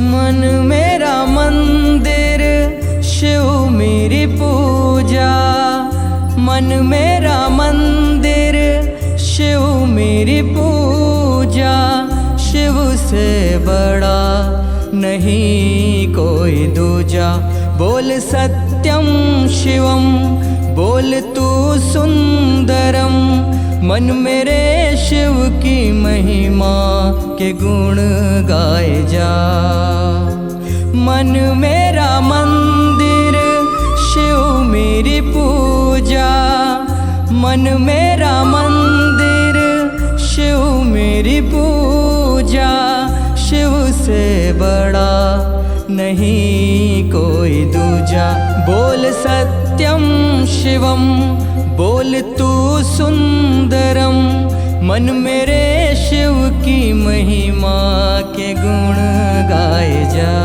मन मेरा मंदिर, शिव मेरी पूजा। मन मेरा मंदिर, शिव मेरी पूजा। शिव से बड़ा नहीं कोई दूजा। बोल सत्यम शिवम, बोल तू सुंदरम। मन मेरे शिव की महिमा के गुण गाए जा। मन मेरा मंदिर, शिव मेरी पूजा। मन मेरा मंदिर, शिव मेरी पूजा। शिव से बड़ा नहीं कोई दूजा। बोल सत्यम शिवम, बोल तू सुंदरम। मन मेरे शिव की महिमा के गुण गाए जा।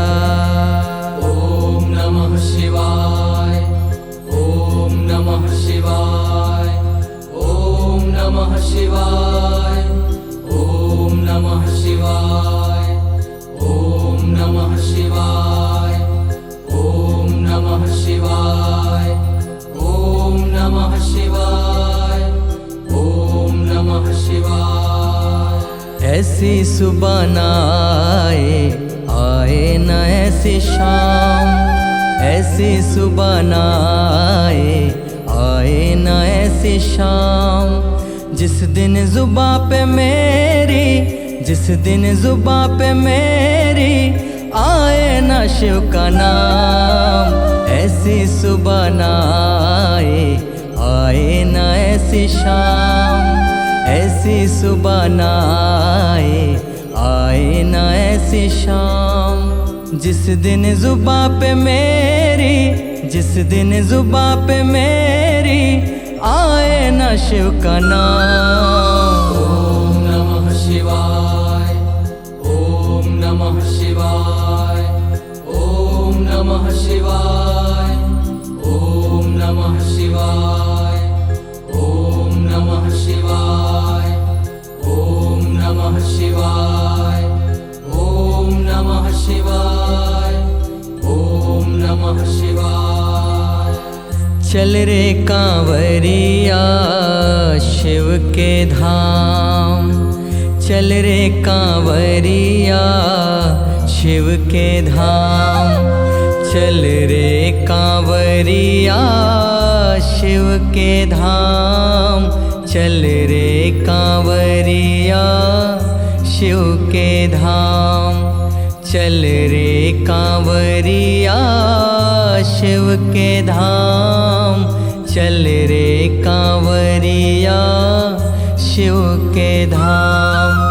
ओम नमः शिवाय, ओम नमः शिवाय, ओम नमः शिवाय, ओम नमः शिवाय, ओम नमः शिवाय, ओम नमः शिवाय, ओम नमः शिवाय, ओम नमः शिवाय। ऐसी सुबह न आए न ऐसी शाम। ऐसी सुबह न आए न ऐसी शाम। जिस दिन जुबां पे मेरी, जिस दिन जुबां पे मेरी आए न शिव का नाम। ऐसी सुबह न आए न ऐसी शाम। ऐसी सुबह न आए न ऐसी शाम। जिस दिन जुबां पे मेरी, जिस दिन जुबां पे मेरी आए न शिव का नाम। ओम नमः शिवाय, ओम नमः शिवाय, ओम नमः शिवाय, ओम नमः शिवाय, ओम नमः शिवाय, ओम नमः शिवाय, ओम नमः शिवाय, ओम नमः शिवाय। चल रे कांवरिया शिव के धाम। चल रे कांवरिया शिव के धाम। चल रे कांवरिया शिव के धाम। चल रे कांवरिया शिव के धाम। चल रे कांवरिया शिव के धाम। चल रे कांवरिया शिव के धाम।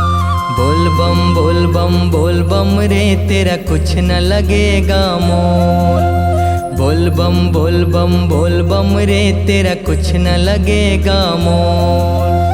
बोल बम बोल बम बोल बम रे, तेरा कुछ न लगेगा मोल। बोल बम बोल बम बोल बम रे, तेरा कुछ न लगेगा मोल।